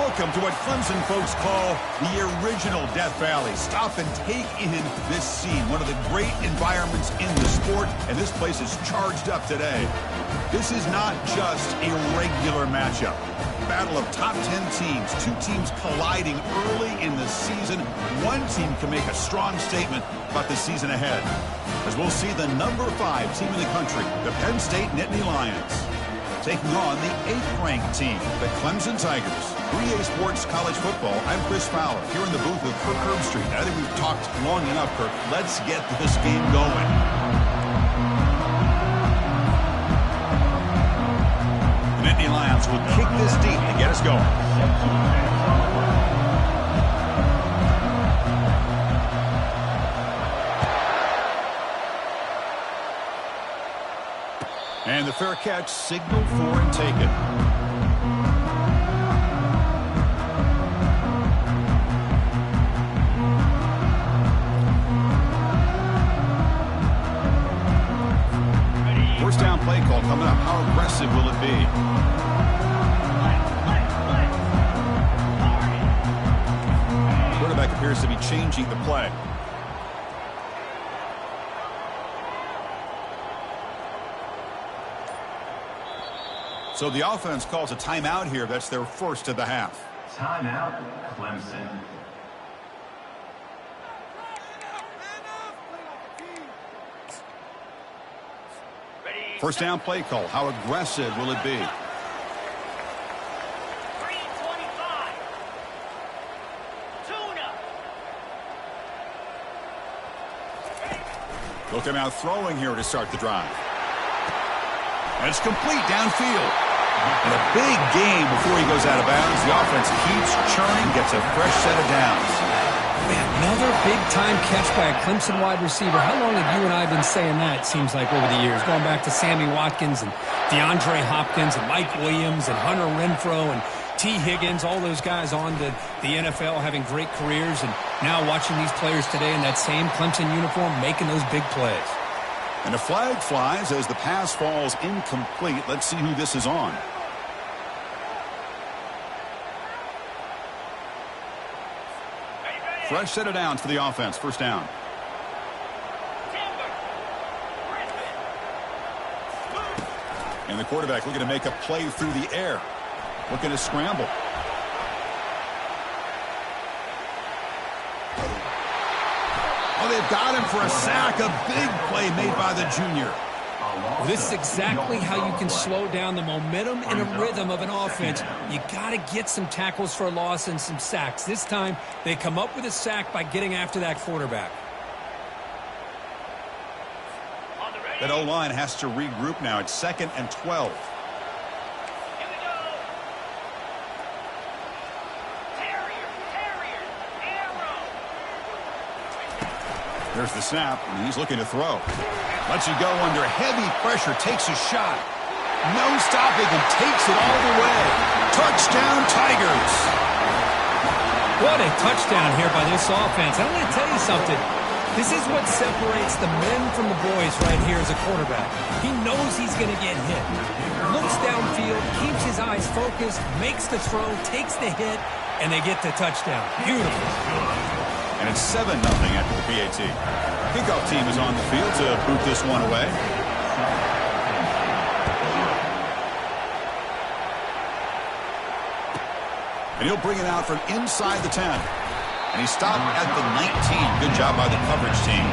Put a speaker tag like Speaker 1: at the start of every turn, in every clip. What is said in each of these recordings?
Speaker 1: Welcome to what Clemson folks call the original Death Valley. Stop and take in this scene, one of the great environments in the sport, and this place is charged up today. This is not just a regular matchup. Battle of top 10 teams, two teams colliding early in the season. One team can make a strong statement about the season ahead, as we'll see the number 5 team in the country, the Penn State Nittany Lions, taking on the 8th-ranked team, the Clemson Tigers. 3A Sports College Football, I'm Chris Fowler, here in the booth with Kirk Herbstreit. I think we've talked long enough, Kirk. Let's get this game going. The Nittany Lions will kick this deep to get us going. And the fair catch, signal for and take it. First down play call coming up. How aggressive will it be? Quarterback appears to be changing the play. So the offense calls a timeout here. That's their first of the half.
Speaker 2: Timeout, Clemson.
Speaker 1: First down play call. How aggressive will it be?
Speaker 3: 3:25. Tuna.
Speaker 1: Look him out throwing here to start the drive. And it's complete downfield. And a big game before he goes out of bounds. The offense keeps churning, gets a fresh set of downs.
Speaker 4: Man, another big-time catch by a Clemson wide receiver. How long have you and I been saying that, it seems like, over the years? Going back to Sammy Watkins and DeAndre Hopkins and Mike Williams and Hunter Renfrow and T. Higgins, all those guys on to the NFL having great careers. And now watching these players today in that same Clemson uniform making those big plays.
Speaker 1: And a flag flies as the pass falls incomplete. Let's see who this is on. Fresh set of downs for the offense. First down. And the quarterback looking to make a play through the air. Looking to scramble. Oh, they've got him for a sack. A big play made by the junior.
Speaker 4: Well, this is exactly how you can slow down the momentum and a rhythm of an offense. You got to get some tackles for a loss and some sacks. This time, they come up with a sack by getting after that quarterback.
Speaker 1: That O-line has to regroup now. It's 2nd and 12. There's the snap, and he's looking to throw. Lets you go under heavy pressure, takes a shot. No stopping, and takes it all the way. Touchdown, Tigers.
Speaker 4: What a touchdown here by this offense. I'm going to tell you something. This is what separates the men from the boys right here as a quarterback. He knows he's going to get hit. Looks downfield, keeps his eyes focused, makes the throw, takes the hit, and they get the touchdown. Beautiful.
Speaker 1: And it's 7-0 after the PAT. Kickoff team is on the field to boot this one away. And he'll bring it out from inside the 10. And he stopped at the 19. Good job by the coverage team.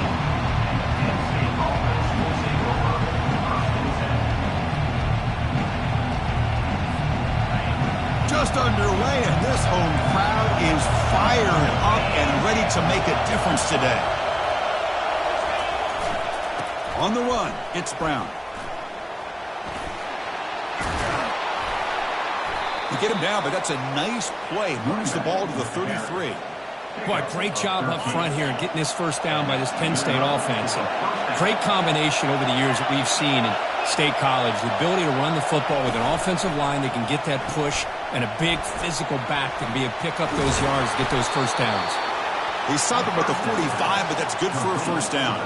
Speaker 1: Just underway, and this home crowd is fired up and ready to make a difference today. On the run, it's Brown. You get him down, but that's a nice play. Moves the ball to the 33.
Speaker 4: Boy, great job up front here getting this first down by this Penn State offense. And great combination over the years that we've seen in State College. The ability to run the football with an offensive line that can get that push and a big physical back that can be able to pick up those yards, get those first downs.
Speaker 1: He stopped him at the 45, but that's good for a first down.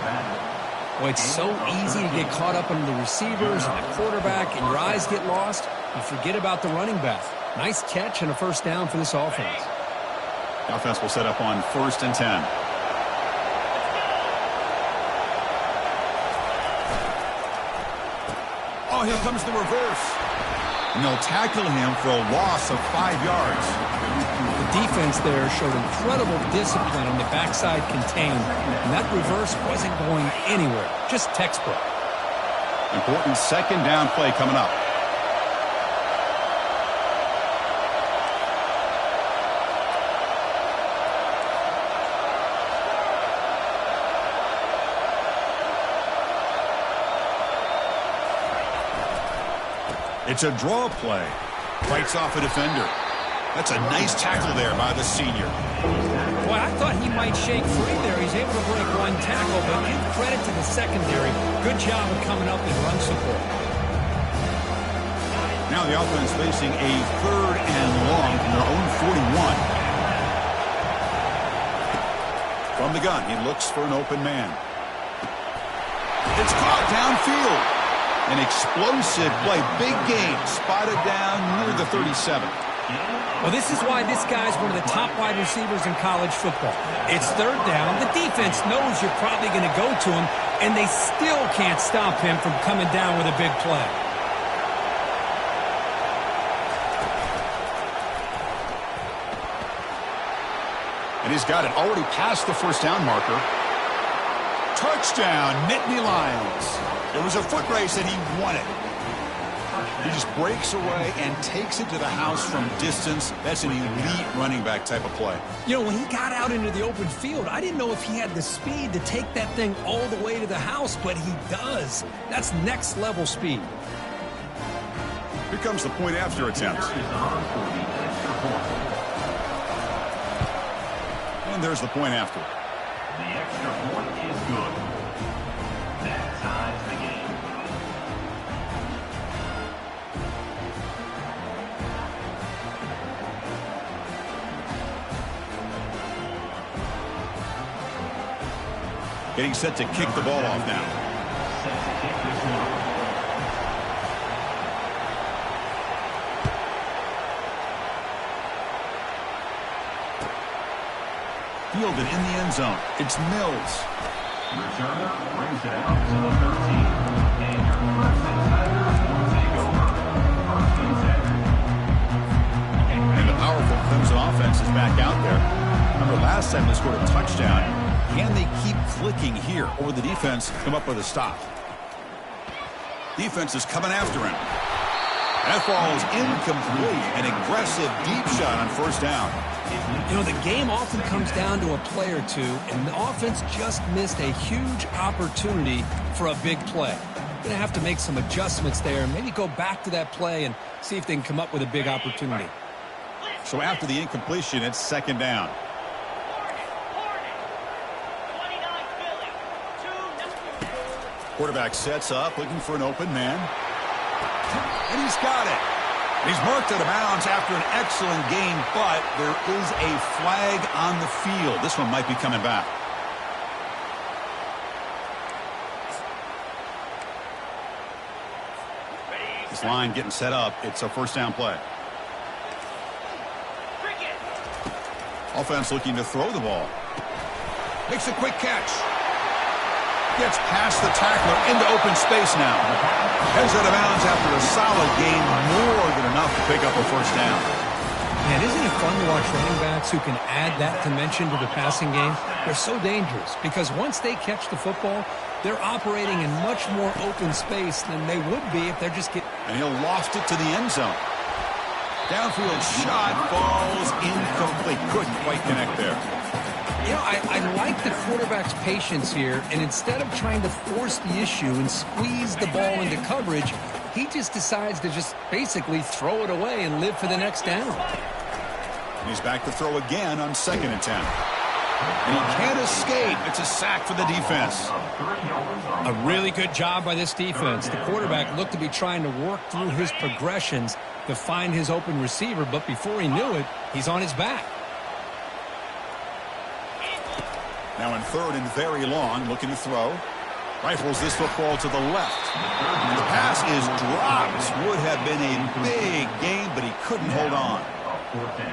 Speaker 4: Well, it's so easy to get caught up in the receivers and the quarterback, and your eyes get lost. You forget about the running back. Nice catch and a first down for this offense.
Speaker 1: The offense will set up on 1st and 10. Oh, here comes the reverse. And they'll tackle him for a loss of 5 yards.
Speaker 4: The defense there showed incredible discipline on the backside contained, and that reverse wasn't going anywhere. Just textbook.
Speaker 1: Important 2nd down play coming up. It's a draw play. Fights off a defender. That's a nice tackle there by the senior.
Speaker 4: Well, I thought he might shake free there. He's able to break one tackle, but give credit to the secondary. Good job of coming up in run support.
Speaker 1: Now the offense facing a 3rd and long from their own 41. From the gun, he looks for an open man. It's caught downfield. An explosive play. Big game. Spotted down near the 37.
Speaker 4: Well, this is why this guy's one of the top wide receivers in college football. It's 3rd down. The defense knows you're probably going to go to him, and they still can't stop him from coming down with a big play.
Speaker 1: And he's got it already past the 1st down marker. Touchdown, Nittany Lions. It was a foot race, and he won it. He just breaks away and takes it to the house from distance. That's an elite running back type of play.
Speaker 4: You know, when he got out into the open field, I didn't know if he had the speed to take that thing all the way to the house, but he does. That's next-level speed.
Speaker 1: Here comes the point after attempt. And there's the point after.
Speaker 2: The extra point is good. That ties the game.
Speaker 1: Getting set to kick the ball off now.
Speaker 2: Set to kick this one.
Speaker 1: Fielded in the end zone. It's Mills.
Speaker 2: Returner brings it out to the 13. And your Clemson Tigers will take over. 1st and 10.
Speaker 1: And the powerful Clemson offense is back out there. Remember last time they scored a touchdown. Can they keep clicking here, or the defense come up with a stop? Defense is coming after him. That ball is incomplete. An aggressive deep shot on 1st down.
Speaker 4: You know, the game often comes down to a play or two, and the offense just missed a huge opportunity for a big play. Going to have to make some adjustments there and maybe go back to that play and see if they can come up with a big opportunity.
Speaker 1: So after the incompletion, it's 2nd down. Quarterback sets up, looking for an open man. And he's got it. He's marked out of bounds after an excellent game, but there is a flag on the field. This one might be coming back. This line getting set up. It's a 1st down play. Offense looking to throw the ball. Makes a quick catch. Gets past the tackler into open space now. Heads out of bounds after a solid game, more than enough to pick up a 1st down.
Speaker 4: Man, isn't it fun to watch running backs who can add that dimension to the passing game? They're so dangerous because once they catch the football, they're operating in much more open space than they would be if they're just getting...
Speaker 1: And he'll loft it to the end zone. Downfield shot falls incomplete. Couldn't quite connect there.
Speaker 4: You know, I like the quarterback's patience here, and instead of trying to force the issue and squeeze the ball into coverage, he just decides to just basically throw it away and live for the next down.
Speaker 1: And he's back to throw again on 2nd and 10. And he can't escape. It's a sack for the defense.
Speaker 4: A really good job by this defense. The quarterback looked to be trying to work through his progressions to find his open receiver, but before he knew it, he's on his back.
Speaker 1: Now in 3rd and very long, looking to throw. Rifles this football to the left. And the pass is dropped. Would have been a big gain, but he couldn't hold on.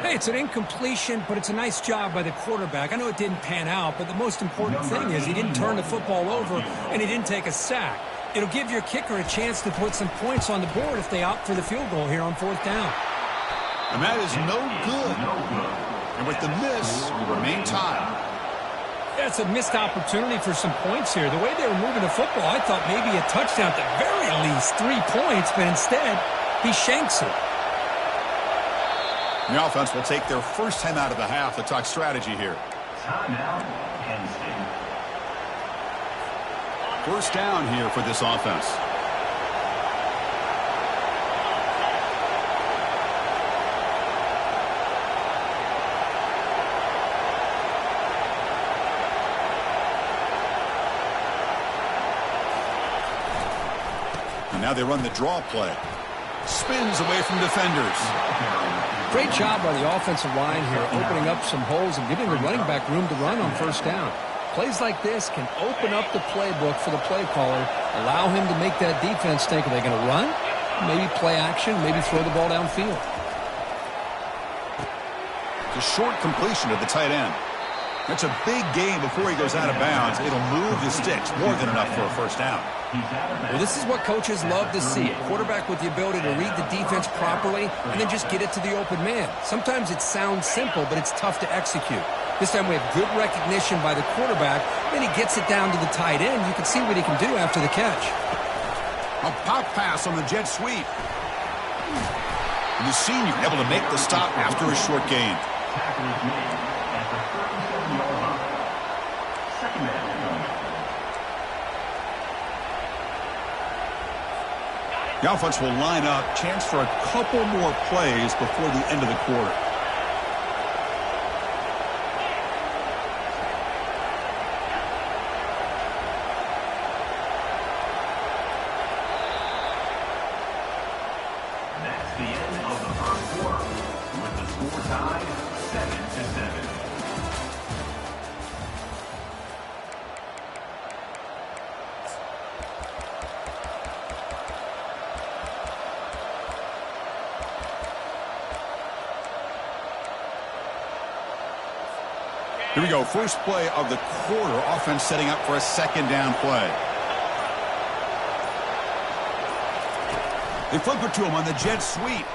Speaker 4: Hey, it's an incompletion, but it's a nice job by the quarterback. I know it didn't pan out, but the most important thing is he didn't turn the football over and he didn't take a sack. It'll give your kicker a chance to put some points on the board if they opt for the field goal here on 4th down.
Speaker 1: And that is no good. And with the miss, we remain tied.
Speaker 4: Yeah, it's a missed opportunity for some points here. The way they were moving the football, I thought maybe a touchdown at the very least, 3 points, but instead he shanks it.
Speaker 1: The offense will take their first time out of the half to talk strategy here.
Speaker 2: Timeout, Penn State.
Speaker 1: First down here for this offense. And now they run the draw play. Spins away from defenders.
Speaker 4: Great job by the offensive line here, opening up some holes and giving the running back room to run on first down. Plays like this can open up the playbook for the play caller, allow him to make that defense think, are they going to run? Maybe play action, maybe throw the ball downfield.
Speaker 1: The short completion to the tight end. That's a big gain before he goes out of bounds. It'll move the sticks, more than enough for a first down.
Speaker 4: Well, this is what coaches love to see. A quarterback with the ability to read the defense properly and then just get it to the open man. Sometimes it sounds simple, but it's tough to execute. This time we have good recognition by the quarterback. Then he gets it down to the tight end. You can see what he can do after the catch.
Speaker 1: A pop pass on the jet sweep. And the senior able to make the stop after a short gain.
Speaker 2: Tackle is made at the 37-yard line. Second down.
Speaker 1: The offense will line up. Chance for a couple more plays before the end of the quarter.
Speaker 2: That's the end of the first quarter, with the score tied 7-7.
Speaker 1: Here we go. First play of the quarter. Offense setting up for a second down play. They flip it to him on the jet sweep.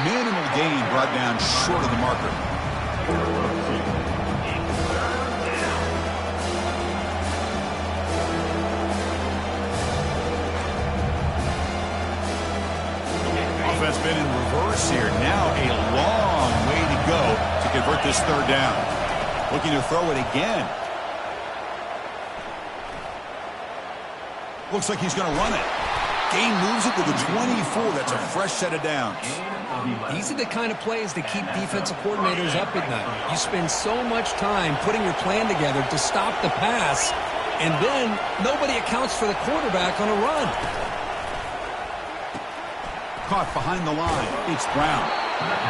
Speaker 1: Minimal gain brought down short of the marker. Offense been in reverse here. Now a long way to go to convert this third down. Looking to throw it again. Looks like he's going to run it. Gain moves it to the 24. That's a fresh set of downs.
Speaker 4: These are the kind of plays that keep defensive coordinators up at night. You spend so much time putting your plan together to stop the pass, and then nobody accounts for the quarterback on a run.
Speaker 1: Caught behind the line. It's Brown.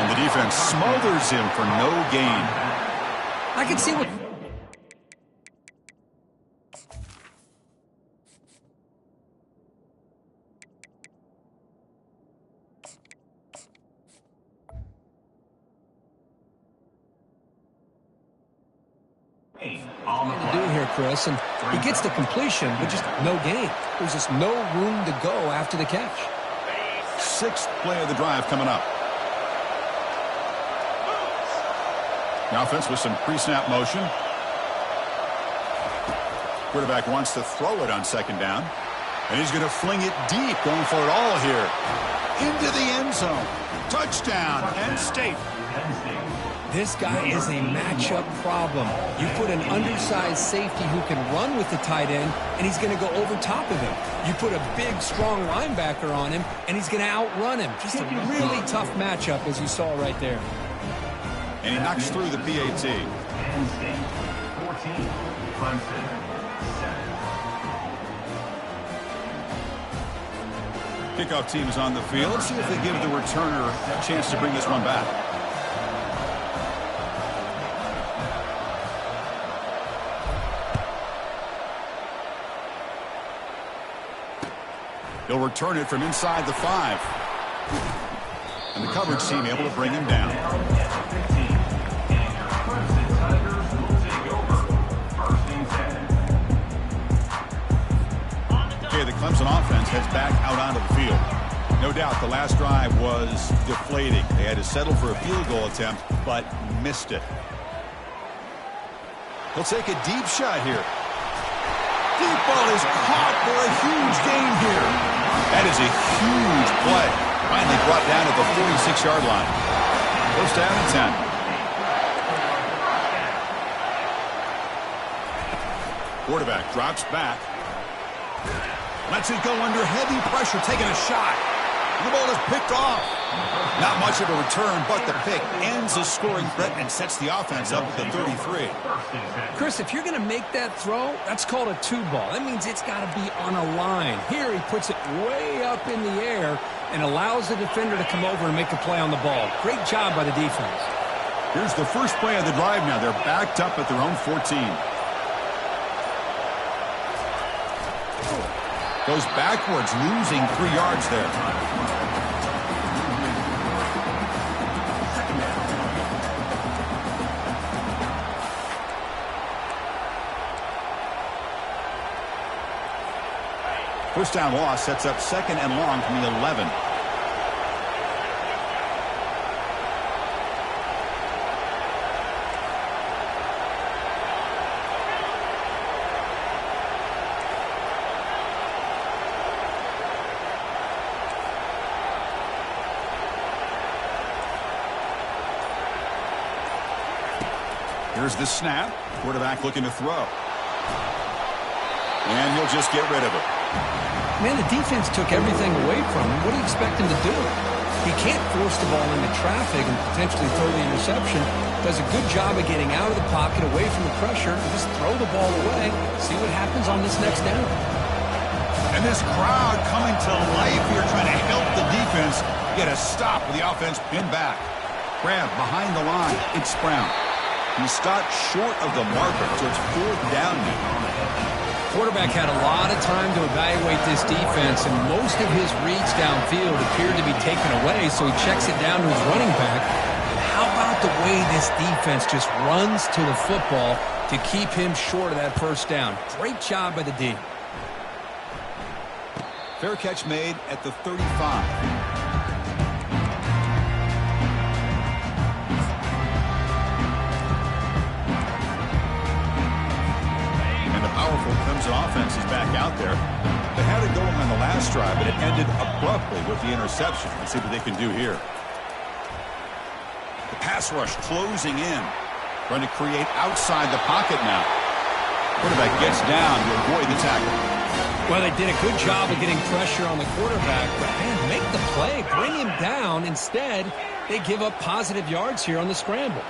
Speaker 1: And the defense smothers him for no gain.
Speaker 4: I can see what... to do here, Chris, and he gets the completion, but just no gain. There's just no room to go after the catch.
Speaker 1: Sixth play of the drive coming up. The offense with some pre-snap motion. Quarterback wants to throw it on second down. And he's going to fling it deep, going for it all here. Into the end zone. Touchdown, Penn State.
Speaker 4: This guy is a matchup problem. You put an undersized safety who can run with the tight end, and he's going to go over top of him. You put a big, strong linebacker on him, and he's going to outrun him. Just a really tough matchup, as you saw right there.
Speaker 1: And he knocks through the PAT.
Speaker 2: Penn State, 14, Clemson, 7.
Speaker 1: Kickoff team is on the field. Let's see if they give the returner a chance to bring this one back. He'll return it from inside the 5. And the coverage team able to bring him down. Okay, the Clemson offense heads back out onto the field. No doubt the last drive was deflating. They had to settle for a field goal attempt, but missed it. He'll take a deep shot here. Deep ball is caught for a huge gain here. That is a huge play. Finally brought down at the 46-yard line. First down and 10. Quarterback drops back. Lets it go under heavy pressure, taking a shot. The ball is picked off. Not much of a return, but the pick ends the scoring threat and sets the offense up at the 33.
Speaker 4: Chris, if you're going to make that throw, that's called a 2-ball. That means it's got to be on a line. Here he puts it way up in the air and allows the defender to come over and make a play on the ball. Great job by the defense.
Speaker 1: Here's the first play of the drive now. They're backed up at their own 14. Goes backwards, losing 3 yards there. First down loss sets up second and long from the 11. Here's the snap. Quarterback looking to throw. And he'll just get rid of it.
Speaker 4: Man, the defense took everything away from him. What do you expect him to do? He can't force the ball into traffic and potentially throw the interception. Does a good job of getting out of the pocket, away from the pressure, and just throw the ball away. See what happens on this next down.
Speaker 1: And this crowd coming to life here, trying to help the defense get a stop with the offense pinned back. Grab behind the line. It's Brown. He stopped short of the marker, so it's 4th down now.
Speaker 4: Quarterback had a lot of time to evaluate this defense, and most of his reads downfield appeared to be taken away, so he checks it down to his running back. And how about the way this defense just runs to the football to keep him short of that first down? Great job by the D.
Speaker 1: Fair catch made at the 35. Clemson offense is back out there. They had it going on the last drive, but it ended abruptly with the interception. Let's see what they can do here. The pass rush closing in. Trying to create outside the pocket now. Quarterback gets down to avoid the tackle.
Speaker 4: Well, they did a good job of getting pressure on the quarterback, but man, make the play, bring him down. Instead, they give up positive yards here on the scramble.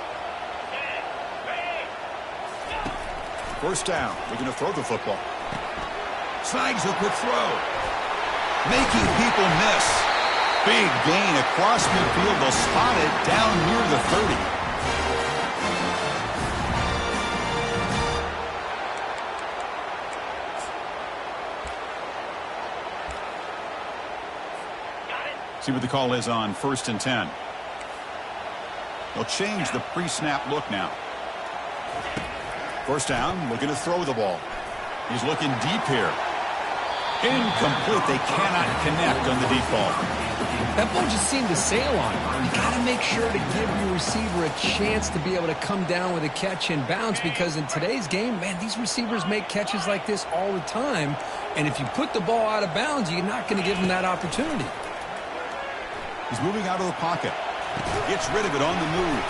Speaker 1: First down. They're going to throw the football. Snags a quick throw. Making people miss. Big gain across midfield. They'll spot it down near the 30. See what the call is on 1st and 10. They'll change the pre-snap look now. First down, looking to throw the ball. He's looking deep here. Incomplete. They cannot connect on the deep ball.
Speaker 4: That ball just seemed to sail on him. You got to make sure to give your receiver a chance to be able to come down with a catch and bounce, because in today's game, man, these receivers make catches like this all the time. And if you put the ball out of bounds, you're not going to give them that opportunity.
Speaker 1: He's moving out of the pocket. Gets rid of it on the move.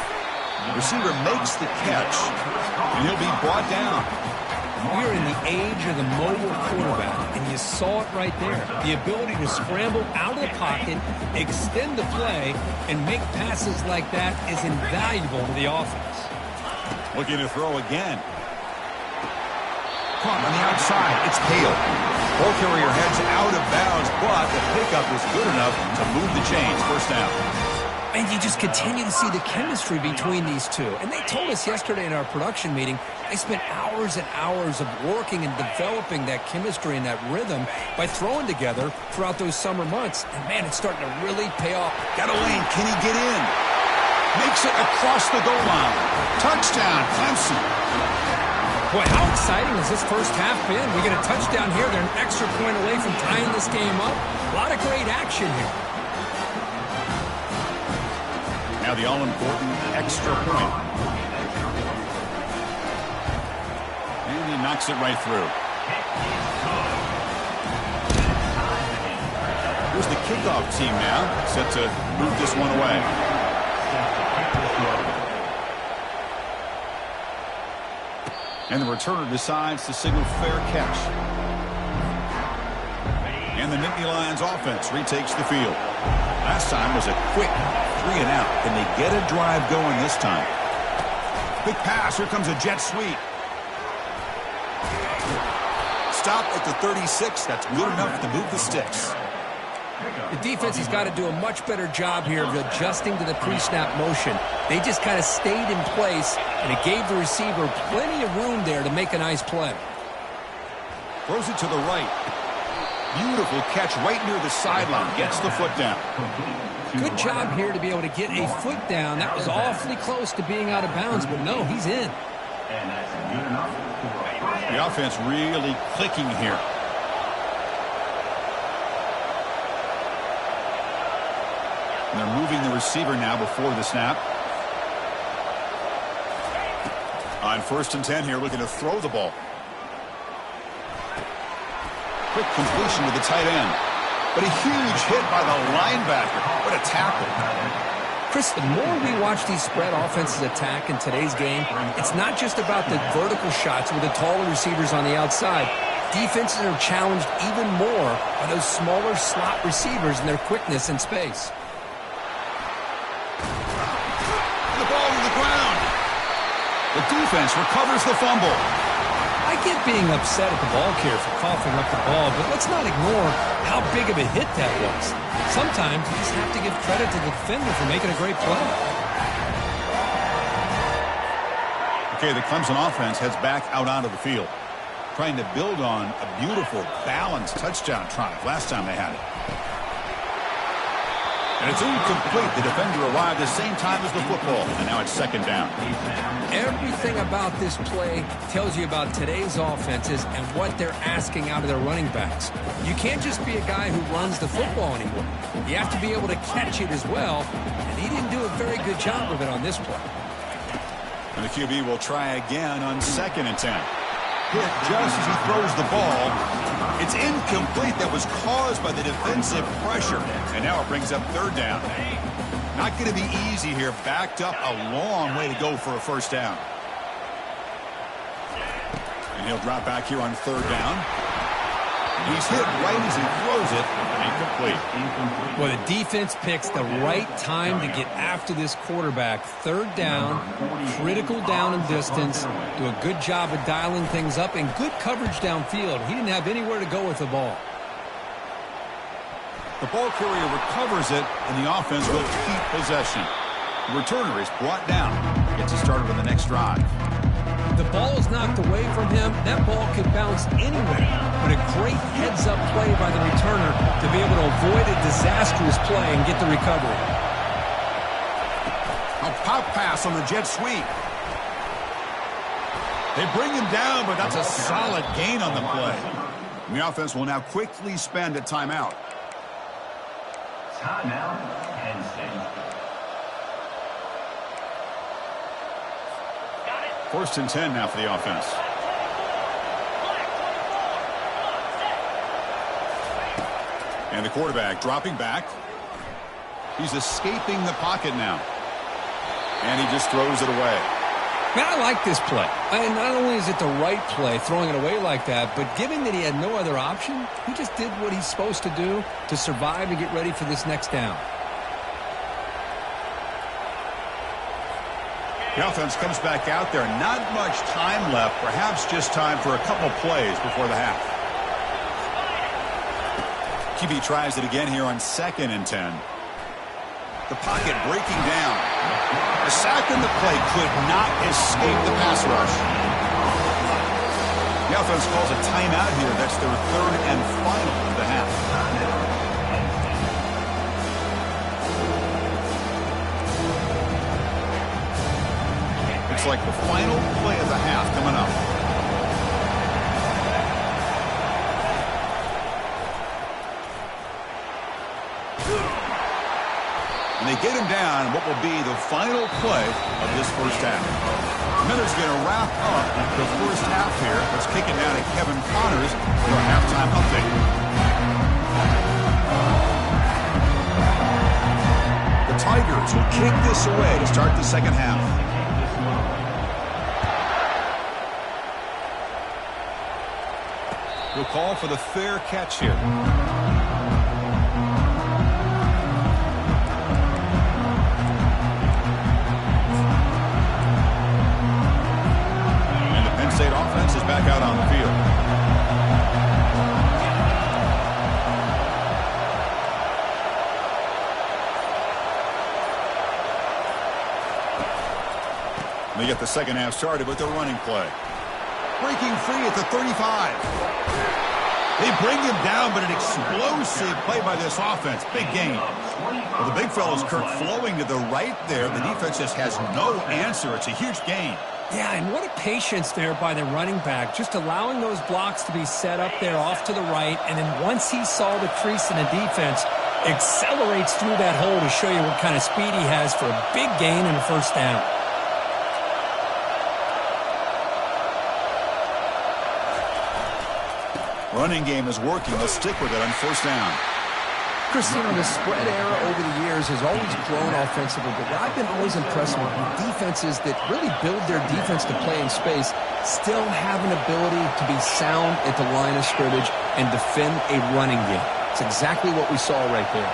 Speaker 1: Receiver makes the catch, and he'll be brought down.
Speaker 4: We're in the age of the mobile quarterback, and you saw it right there. The ability to scramble out of the pocket, extend the play, and make passes like that is invaluable to the offense.
Speaker 1: Looking to throw again. Caught on the outside. It's Hale. Ball carrier heads out of bounds, but the pickup is good enough to move the chains. First down.
Speaker 4: And you just continue to see the chemistry between these two. And they told us yesterday in our production meeting, they spent hours and hours of working and developing that chemistry and that rhythm by throwing together throughout those summer months. And, man, it's starting to really pay off.
Speaker 1: Got a lane. Can he get in? Makes it across the goal line. Touchdown, Clemson.
Speaker 4: Boy, how exciting has this first half been? We get a touchdown here. They're an extra point away from tying this game up. A lot of great action here.
Speaker 1: Now the all-important extra point. And he knocks it right through. Here's the kickoff team now, set to move this one away. And the returner decides to signal fair catch. And the Nittany Lions offense retakes the field. Last time was a quick 3 and out. Can they get a drive going this time? Big pass. Here comes a jet sweep. Stop at the 36. That's good enough to move the sticks.
Speaker 4: The defense has got to do a much better job here of adjusting to the pre-snap motion. They just kind of stayed in place, and it gave the receiver plenty of room there to make a nice play.
Speaker 1: Throws it to the right. Beautiful catch right near the sideline. Gets the foot down.
Speaker 4: Good job here to be able to get a foot down. That was awfully close to being out of bounds, but no, he's in.
Speaker 2: And that's good enough for
Speaker 1: The offense really clicking here. And they're moving the receiver now before the snap. On 1st and 10 here, looking to throw the ball. Quick completion to the tight end. But a huge hit by the linebacker. What a tackle.
Speaker 4: Chris, the more we watch these spread offenses attack in today's game, it's not just about the vertical shots with the taller receivers on the outside. Defenses are challenged even more by those smaller slot receivers and their quickness in space.
Speaker 1: The ball to the ground. The defense recovers the fumble.
Speaker 4: I get being upset at the ball carrier for coughing up the ball, but let's not ignore how big of a hit that was. Sometimes you just have to give credit to the defender for making a great play.
Speaker 1: Okay, the Clemson offense heads back out onto the field, trying to build on a beautiful, balanced touchdown drive last time they had it. And it's incomplete. The defender arrived the same time as the football, and now it's 2nd down.
Speaker 4: Everything about this play tells you about today's offenses and what they're asking out of their running backs. You can't just be a guy who runs the football anymore. You have to be able to catch it as well, and he didn't do a very good job of it on this play.
Speaker 1: And the QB will try again on 2nd and 10. Hit just as he throws the ball. It's incomplete. That was caused by the defensive pressure. And now it brings up 3rd down. Not going to be easy here. Backed up a long way to go for a 1st down. And he'll drop back here on 3rd down. He's hit right as he throws it. Incomplete.
Speaker 4: Well, the defense picks the right time to get after this quarterback. 3rd down, critical down and distance. Do a good job of dialing things up and good coverage downfield. He didn't have anywhere to go with the ball.
Speaker 1: The ball carrier recovers it, and the offense will keep possession. The returner is brought down. Gets us started on the next drive.
Speaker 4: The ball is knocked away from him. That ball could bounce anywhere. But a great heads-up play by the returner to be able to avoid a disastrous play and get the recovery.
Speaker 1: A pop pass on the jet sweep. They bring him down, but that's a solid gain on the play. And the offense will now quickly spend a timeout.
Speaker 2: Timeout, Penn State.
Speaker 1: 1st and 10 now for the offense. And the quarterback dropping back. He's escaping the pocket now. And he just throws it away.
Speaker 4: Man, I like this play. And not only is it the right play, throwing it away like that, but given that he had no other option, he just did what he's supposed to do to survive and get ready for this next down.
Speaker 1: The offense comes back out there. Not much time left. Perhaps just time for a couple plays before the half. QB tries it again here on 2nd and 10. The pocket breaking down. The sack in the play could not escape the pass rush. The offense calls a timeout here. That's their third and final of the half. It's like the final play of the half coming up. And they get him down what will be the final play of this first half. Miller's going to wrap up the first half here. Let's kick it down to Kevin Connors for a halftime update. The Tigers will kick this away to start the second half. We'll call for the fair catch here. State offense is back out on the field. They get the second half started with the running play. Breaking free at the 35. They bring him down, but an explosive play by this offense. Big gain. Well, the big fellow's Kirk flowing to the right there. The defense just has no answer. It's a huge gain.
Speaker 4: Yeah, and what a patience there by the running back, just allowing those blocks to be set up there off to the right, and then once he saw the crease in the defense, accelerates through that hole to show you what kind of speed he has for a big gain and a first down.
Speaker 1: Running game is working. Let's stick with it on first down.
Speaker 3: Christine, the spread era over the years has always grown offensively, but what I've been always impressed with defenses that really build their defense to play in space still have an ability to be sound at the line of scrimmage and defend a running game. It's exactly what we saw right there.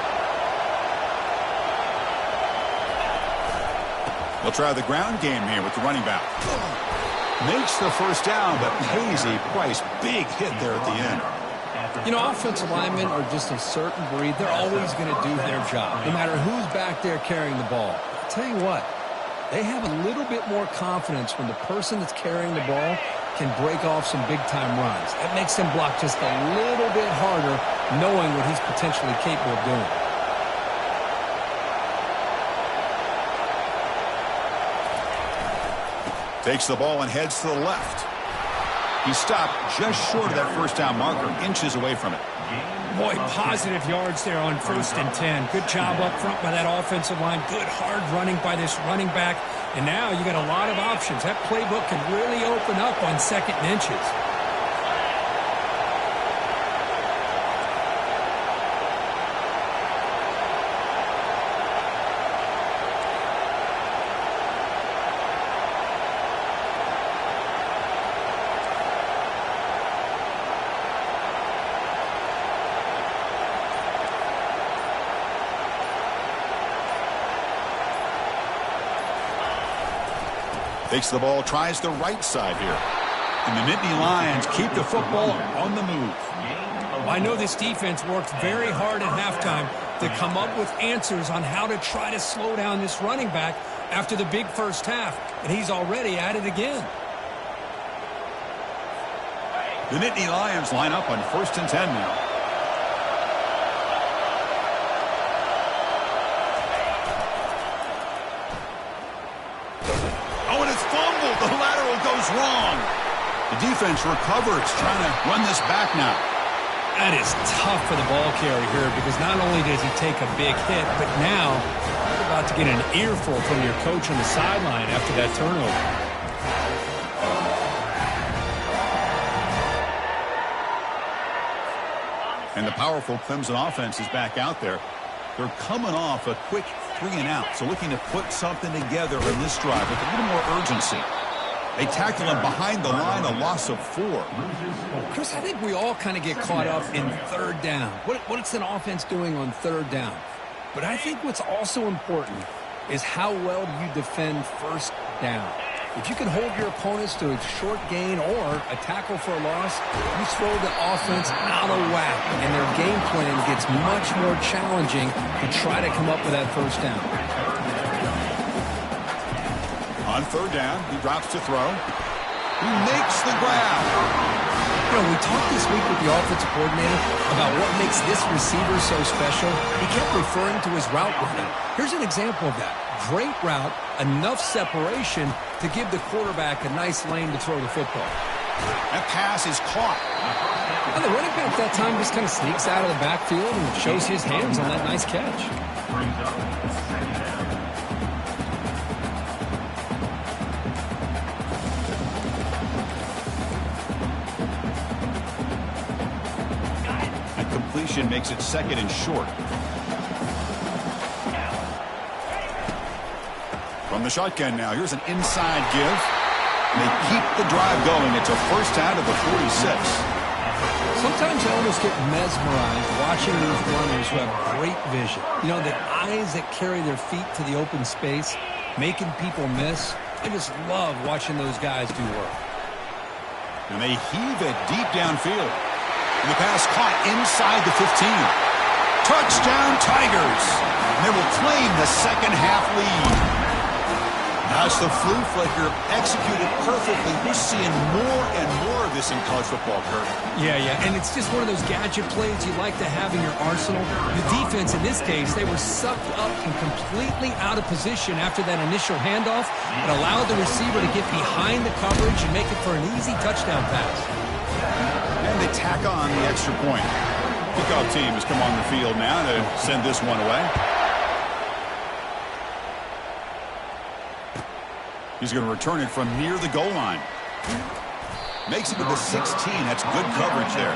Speaker 1: They'll try the ground game here with the running back. Makes the first down, but pays a price. Big hit there at the end.
Speaker 3: You know, offensive linemen are just a certain breed. They're always going to do their job, no matter who's back there carrying the ball. I'll tell you what, they have a little bit more confidence when the person that's carrying the ball can break off some big-time runs. That makes them block just a little bit harder, knowing what he's potentially capable of doing.
Speaker 1: Takes the ball and heads to the left. He stopped just short of that first down marker, inches away from it.
Speaker 4: Boy, positive yards there on 1st and 10. Good job up front by that offensive line. Good hard running by this running back. And now you got a lot of options. That playbook can really open up on 2nd and inches.
Speaker 1: Takes the ball, tries the right side here. And the Nittany Lions keep the football on the move.
Speaker 4: I know this defense worked very hard at halftime to come up with answers on how to try to slow down this running back after the big first half, and he's already at it again.
Speaker 1: The Nittany Lions line up on 1st and 10 now. The lateral goes wrong. The defense recovers, trying to run this back now.
Speaker 4: That is tough for the ball carrier here because not only does he take a big hit, but now you're about to get an earful from your coach on the sideline after that turnover.
Speaker 1: And the powerful Clemson offense is back out there. They're coming off a quick 3 and out, so looking to put something together in this drive with a little more urgency. They tackle him behind the line, a loss of 4.
Speaker 3: Chris, I think we all kind of get caught up in 3rd down. What's an offense doing on 3rd down? But I think what's also important is how well do you defend 1st down. If you can hold your opponents to a short gain or a tackle for a loss, you throw the offense out of whack, and their game plan gets much more challenging to try to come up with that first down.
Speaker 1: On third down, he drops to throw. He makes the grab.
Speaker 3: You know, we talked this week with the offensive coordinator about what makes this receiver so special. He kept referring to his route running. Here's an example of that. Great route, enough separation to give the quarterback a nice lane to throw the football.
Speaker 1: That pass is caught.
Speaker 3: And the running back that time just kind of sneaks out of the backfield and shows his hands on that nice catch.
Speaker 2: Brings up second down.
Speaker 1: And completion makes it second and short. From the shotgun now, here's an inside give. And they keep the drive going. It's a first down to the 46.
Speaker 3: Sometimes I almost get mesmerized watching these runners who have great vision. You know, the eyes that carry their feet to the open space, making people miss. I just love watching those guys do work.
Speaker 1: And they heave it deep downfield. And the pass caught inside the 15. Touchdown, Tigers. And they will claim the second half lead. As the flu flicker executed perfectly, we're seeing more and more of this in college football, Kurt.
Speaker 3: Yeah, and it's just one of those gadget plays you like to have in your arsenal. The defense, in this case, they were sucked up and completely out of position after that initial handoff. It allowed the receiver to get behind the coverage and make it for an easy touchdown pass.
Speaker 1: And they tack on the extra point. Kickoff team has come on the field now to send this one away. He's going to return it from near the goal line. Makes it to the 16. That's good coverage there.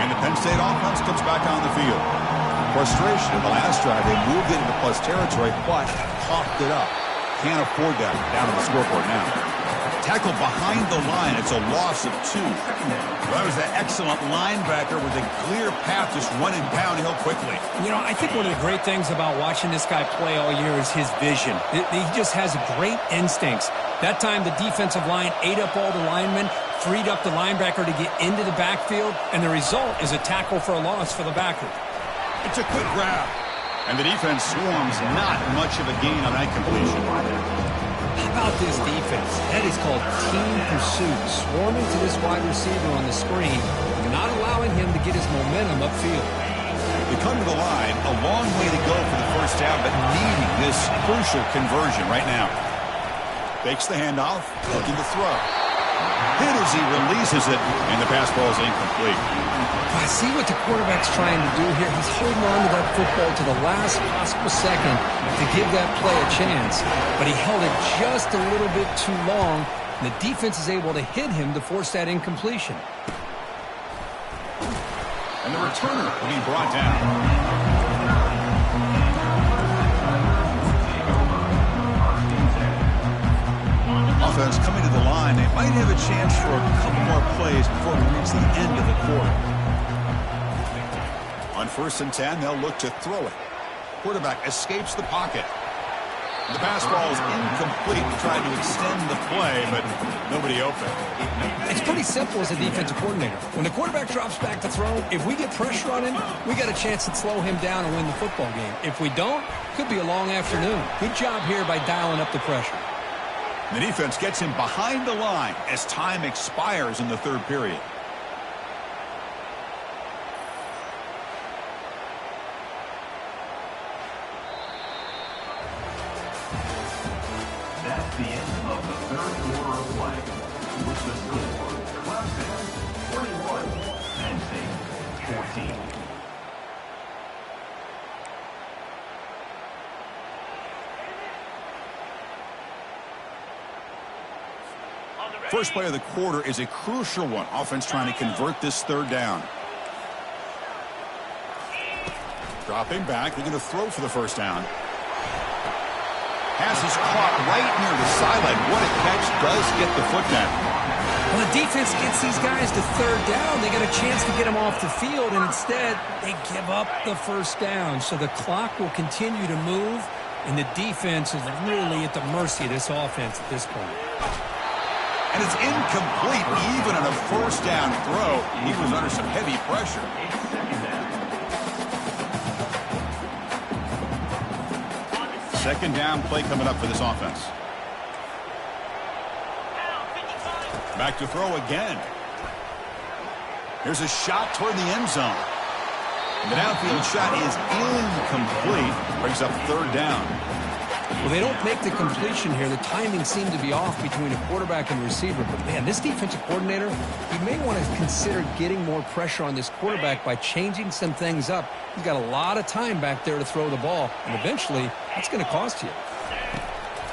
Speaker 1: And the Penn State offense comes back on the field. Frustration in the last drive. They moved it into plus territory, but popped it up. Can't afford that down on the scoreboard now. Tackle behind the line. It's a loss of 2. That was an excellent linebacker with a clear path just running downhill quickly.
Speaker 3: You know, I think one of the great things about watching this guy play all year is his vision. He just has great instincts. That time the defensive line ate up all the linemen, freed up the linebacker to get into the backfield, and the result is a tackle for a loss for the backer.
Speaker 1: It's a quick grab. And the defense swarms not much of a gain on that completion.
Speaker 3: How about this defense? That is called team pursuit. Swarming to this wide receiver on the screen, not allowing him to get his momentum upfield.
Speaker 1: They come to the line, a long way to go for the first down, but needing this crucial conversion right now. Fakes the handoff, looking to throw. Hit as he releases it, and the pass ball is incomplete.
Speaker 3: I see what the quarterback's trying to do here. He's holding on to that football to the last possible second to give that play a chance. But he held it just a little bit too long, and the defense is able to hit him to force that incompletion.
Speaker 1: And the returner will be brought down. Offense coming to the line. They might have a chance for a couple more plays before we reach the end of the quarter. On 1st and 10, they'll look to throw it. Quarterback escapes the pocket. The pass ball is incomplete. Tried to extend the play, but nobody open.
Speaker 3: It's pretty simple as a defensive coordinator. When the quarterback drops back to throw, if we get pressure on him, we got a chance to slow him down and win the football game. If we don't, could be a long afternoon. Good job here by dialing up the pressure.
Speaker 1: The defense gets him behind the line as time expires in the 3rd period.
Speaker 2: That's the end of the 3rd quarter of play. With the score, Clemson 41, Penn State 14.
Speaker 1: First play of the quarter is a crucial one. Offense trying to convert this 3rd down. Dropping back. They're going to throw for the first down. Pass is caught right near the sideline. What a catch. Does get the foot down.
Speaker 4: Well, the defense gets these guys to third down. They got a chance to get them off the field, and instead they give up the first down. So the clock will continue to move, and the defense is really at the mercy of this offense at this point.
Speaker 1: And it's incomplete even on a first down throw. He was under some heavy pressure. Second down play coming up for this offense. Back to throw again. Here's a shot toward the end zone. The downfield shot is incomplete. Brings up third down.
Speaker 3: Well, they don't make the completion here. The timing seemed to be off between a quarterback and receiver. But, man, this defensive coordinator, he may want to consider getting more pressure on this quarterback by changing some things up. He's got a lot of time back there to throw the ball, and eventually that's going to cost you.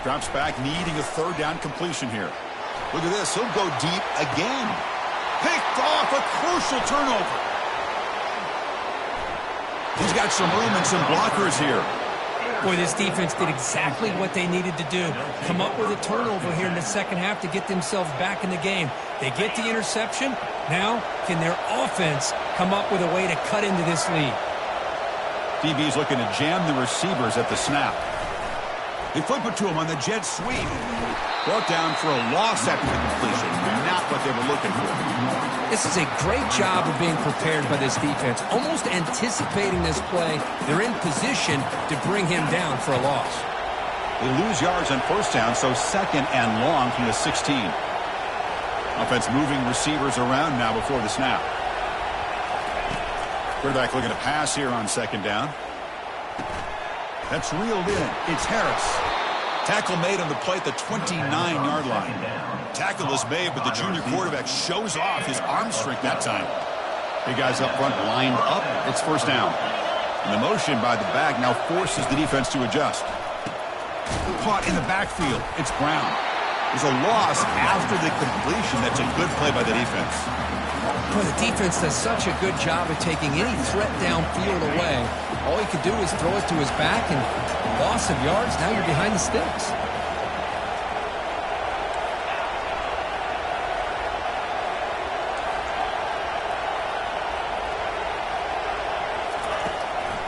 Speaker 1: Drops back, needing a third down completion here. Look at this. He'll go deep again. Picked off, a crucial turnover. He's got some room and some blockers here.
Speaker 4: Boy, this defense did exactly what they needed to do. Come up with a turnover here in the second half to get themselves back in the game. They get the interception. Now, can their offense come up with a way to cut into this lead?
Speaker 1: DB's looking to jam the receivers at the snap. They flip it to him on the jet sweep. Brought down for a loss after the completion. Not what they were looking for.
Speaker 3: This is a great job of being prepared by this defense, almost anticipating this play. They're in position to bring him down for a loss.
Speaker 1: They lose yards on first down, so second and long from the 16. Offense moving receivers around now before the snap. Quarterback looking to pass here on second down. That's reeled in. It's Harris. Tackle made on the play at the 29-yard line. Tackle is made, but the junior quarterback shows off his arm strength that time. Big guys up front lined up. It's first down. And the motion by the back now forces the defense to adjust. Caught in the backfield. It's Brown. There's a loss after the completion. That's a good play by the defense.
Speaker 3: Well, the defense does such a good job of taking any threat downfield away. All he could do is throw it to his back, and loss of yards, now you're behind the sticks.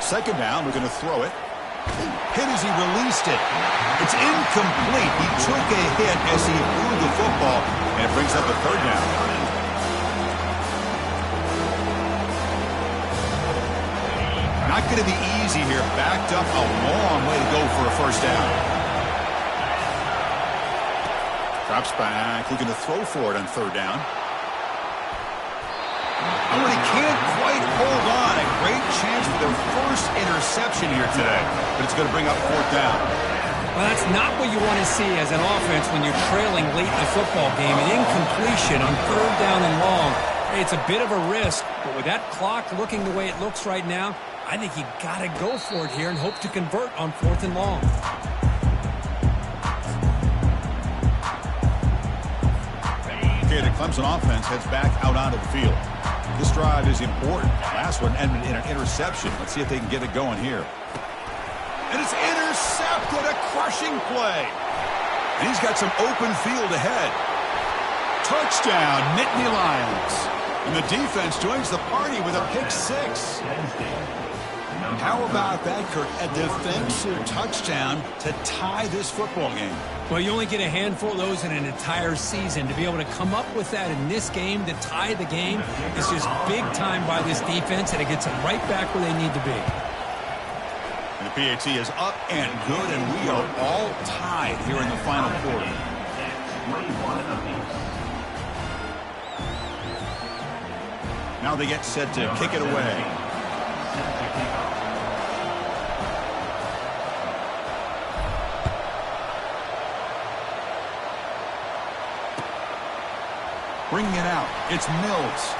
Speaker 1: Second down, we're going to throw it. Hit as he released it. It's incomplete. He took a hit as he threw the football, and it brings up a third down. Not going to be easy here. Backed up a long way to go for a first down. Drops back, looking to throw for it on third down. Oh, and he can't quite hold on. A great chance for their first interception here today, but it's going to bring up fourth down.
Speaker 4: Well, that's not what you want to see as an offense when you're trailing late in the football game. An incompletion on third down and long. Hey, it's a bit of a risk, but with that clock looking the way it looks right now, I think you got to go for it here and hope to convert on fourth and long.
Speaker 1: Okay, the Clemson offense heads back out onto the field. This drive is important. Last one ended in an interception. Let's see if they can get it going here. And it's intercepted, a crushing play. And he's got some open field ahead. Touchdown, Nittany Lions. And the defense joins the party with a pick six. How about that, Kirk? A defensive touchdown to tie this football game.
Speaker 4: Well, you only get a handful of those in an entire season. To be able to come up with that in this game, to tie the game, is just big time by this defense, and it gets them right back where they need to be.
Speaker 1: And the PAT is up and good, and we are all tied here in the final quarter. Now they get set to kick it away. Bringing it out, it's Mills.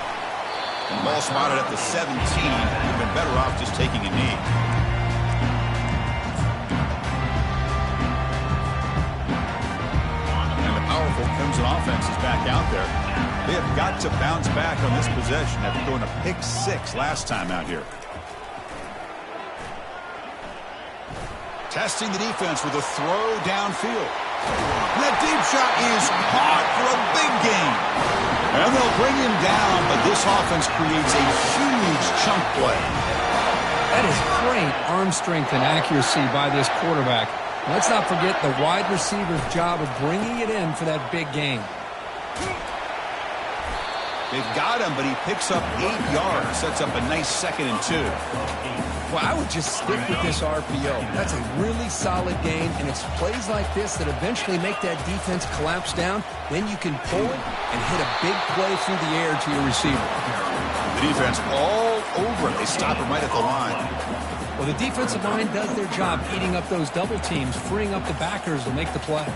Speaker 1: And ball spotted at the 17. You've been better off just taking a knee. And the powerful Clemson offense is back out there. They have got to bounce back on this possession after throwing a pick six last time out here. Testing the defense with a throw downfield. And that deep shot is caught for a big gain. And they'll bring him down, but this offense creates a huge chunk play.
Speaker 3: That is great arm strength and accuracy by this quarterback. Let's not forget the wide receiver's job of bringing it in for that big gain.
Speaker 1: They've got him, but he picks up 8 yards. Sets up a nice 2nd and 2.
Speaker 3: Well, I would just stick with this RPO. That's a really solid gain, and it's plays like this that eventually make that defense collapse down. Then you can pull it and hit a big play through the air to your receiver.
Speaker 1: The defense all over it. They stop him right at the line.
Speaker 3: Well, the defensive line does their job eating up those double teams, freeing up the backers to make the play.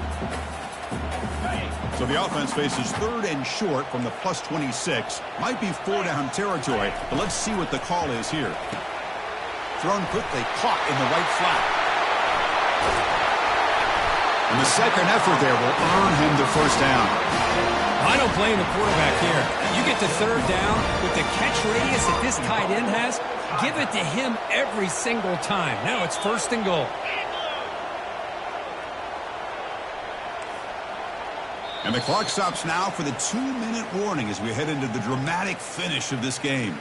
Speaker 1: So the offense faces 3rd and short from the plus 26. Might be 4-down territory, but let's see what the call is here. Thrown quickly, caught in the right flat. And the second effort there will earn him the first down.
Speaker 3: I don't blame the quarterback here. You get to 3rd down with the catch radius that this tight end has, give it to him every single time. Now it's 1st and goal.
Speaker 1: And the clock stops now for the 2-minute warning as we head into the dramatic finish of this game.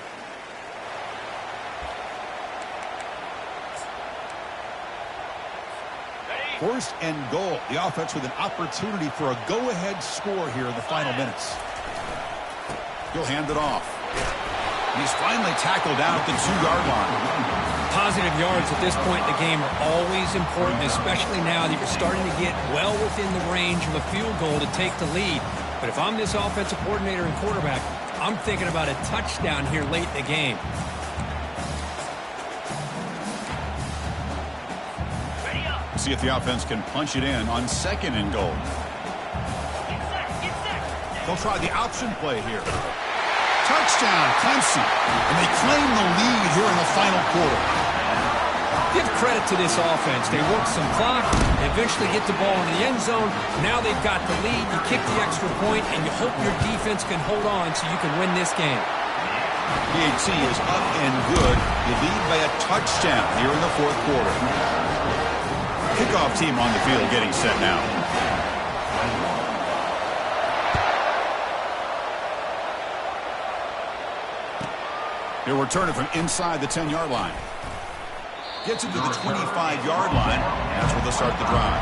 Speaker 1: First and goal. The offense with an opportunity for a go-ahead score here in the final minutes. He'll hand it off. He's finally tackled down at the 2-yard line.
Speaker 3: Positive yards at this point in the game are always important, especially now that you're starting to get well within the range of a field goal to take the lead. But if I'm this offensive coordinator and quarterback, I'm thinking about a touchdown here late in the game.
Speaker 1: See if the offense can punch it in on 2nd and goal. They'll try the option play here. Touchdown, Clemson. And they claim the lead here in the final quarter.
Speaker 3: Give credit to this offense. They work some clock. They eventually get the ball in the end zone. Now they've got the lead. You kick the extra point, and you hope your defense can hold on so you can win this game.
Speaker 1: PAT is up and good. You lead by a touchdown here in the 4th quarter. Kickoff team on the field getting set now. He'll return it from inside the 10-yard line. Gets it to the 25-yard line. That's where they'll start the drive.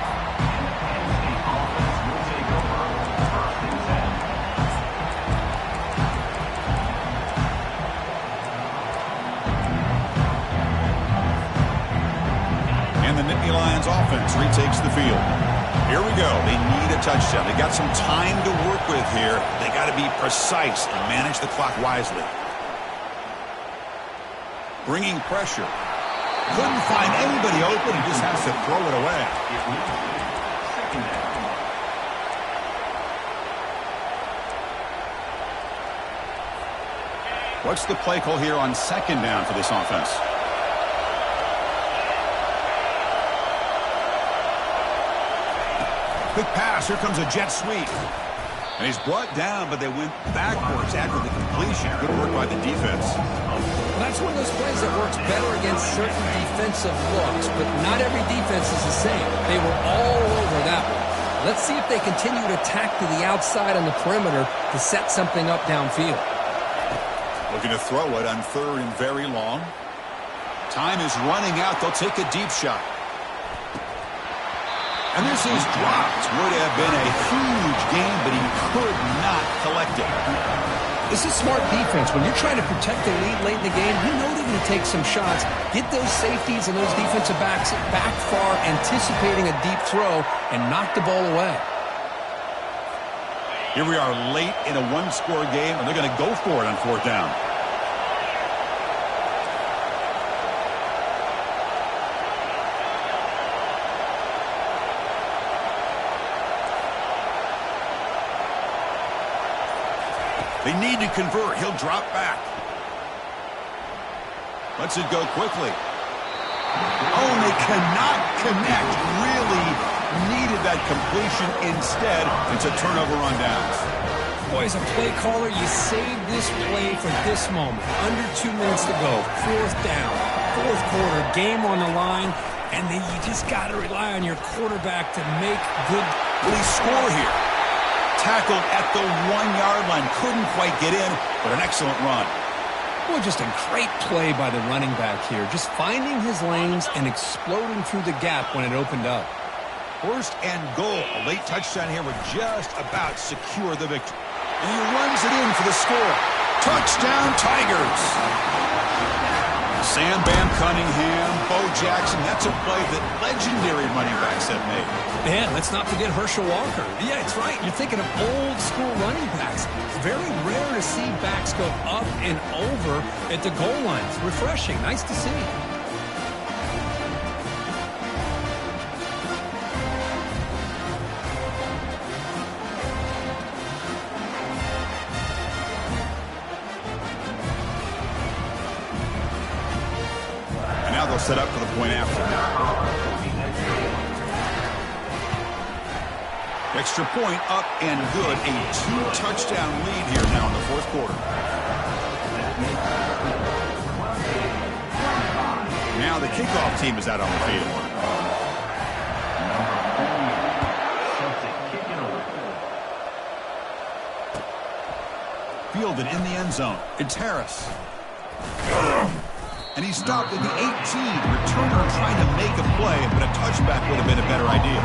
Speaker 1: And the Nittany Lions offense retakes the field. Here we go. They need a touchdown. They got some time to work with here. They got to be precise and manage the clock wisely. Bringing pressure. Couldn't find anybody open. He just has to throw it away. What's the play call here on 2nd down for this offense? Quick pass. Here comes a jet sweep. And he's brought down, but they went backwards after the completion. Good work by the defense.
Speaker 3: Well, that's one of those plays that works better against certain defensive looks, but not every defense is the same. They were all over that one. Let's see if they continue to tack to the outside on the perimeter to set something up downfield.
Speaker 1: Looking to throw it on 3rd and very long. Time is running out. They'll take a deep shot. And this is dropped. Would have been a huge game, but he could not collect it.
Speaker 3: This is smart defense. When you're trying to protect the lead late in the game, you know they're going to take some shots, get those safeties and those defensive backs back far, anticipating a deep throw, and knock the ball away.
Speaker 1: Here we are late in a one-score game, and they're going to go for it on 4th down. They need to convert. He'll drop back. Lets it go quickly. Oh, and they cannot connect. Really needed that completion. Instead, it's a turnover on downs.
Speaker 3: Boy, as a play caller, you save this play for this moment. Under 2 minutes to go. 4th down. 4th quarter. Game on the line.
Speaker 4: And then you just got to rely on your quarterback to make good.
Speaker 1: Will he score here? Tackled at the 1-yard line. Couldn't quite get in, but an excellent run.
Speaker 3: Well, just a great play by the running back here. Just finding his lanes and exploding through the gap when it opened up.
Speaker 1: First and goal. A late touchdown here would just about secure the victory. And he runs it in for the score. Touchdown, Tigers. Sam Bam Cunningham, Bo Jackson. That's a play that legendary running backs have made.
Speaker 3: Man, let's not forget Herschel Walker. Yeah, it's right. You're thinking of old school running backs. It's very rare to see backs go up and over at the goal lines. Refreshing. Nice to see.
Speaker 1: They'll set up for the point after. Extra point up and good. A 2-touchdown lead here now in the fourth quarter. Now the kickoff team is out on the field. Fielded in the end zone. It's Harris. And he stopped at the 18. Returner trying to make a play, but a touchback would have been a better idea.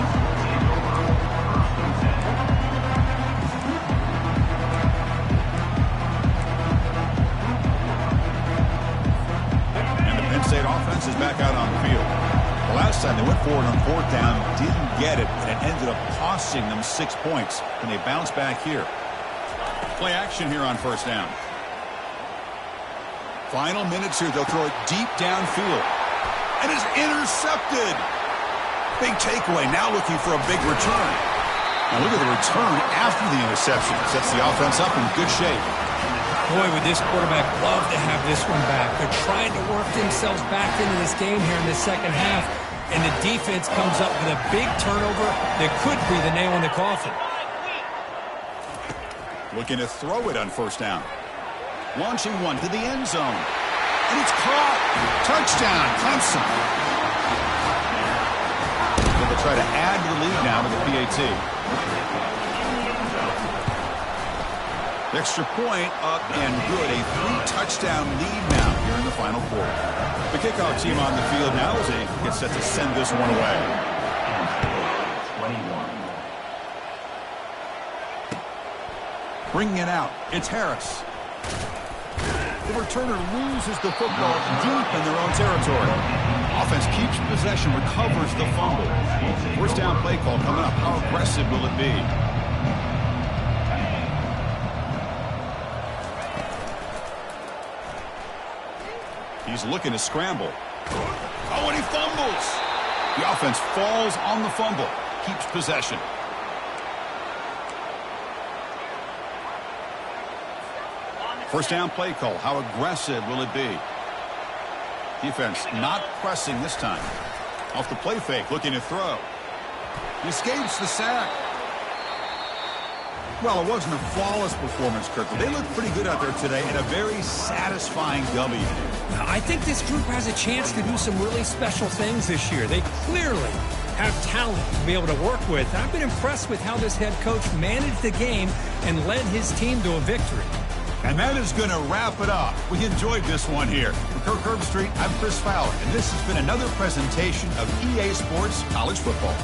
Speaker 1: And the Penn State offense is back out on the field. The last time they went forward on fourth down, didn't get it, and it ended up costing them 6 points. And they bounce back here. Play action here on first down. Final minutes here. They'll throw it deep downfield. And it's intercepted. Big takeaway. Now looking for a big return. Now look at the return after the interception. Sets the offense up in good shape.
Speaker 4: Boy, would this quarterback love to have this one back. They're trying to work themselves back into this game here in the second half. And the defense comes up with a big turnover that could be the nail in the coffin.
Speaker 1: Looking to throw it on first down. Launching one to the end zone. And it's caught. Touchdown, Clemson. So they'll try to add to the lead now with the PAT. Extra point up and good. A 3-touchdown lead now here in the final quarter. The kickoff team on the field now as they get set to send this one away. 21. Bringing it out. It's Harris. The returner loses the football deep in their own territory. Offense keeps possession, recovers the fumble. First down play call coming up. How aggressive will it be? He's looking to scramble. Oh, and he fumbles. The offense falls on the fumble. Keeps possession. First down play call. How aggressive will it be? Defense not pressing this time. Off the play fake, looking to throw. He escapes the sack. Well, it wasn't a flawless performance, Kirk, but they looked pretty good out there today and a very satisfying W.
Speaker 4: I think this group has a chance to do some really special things this year. They clearly have talent to be able to work with. I've been impressed with how this head coach managed the game and led his team to a victory.
Speaker 1: And that is going to wrap it up. We enjoyed this one here. For Kirk Herbstreit, I'm Chris Fowler, and this has been another presentation of EA Sports College Football.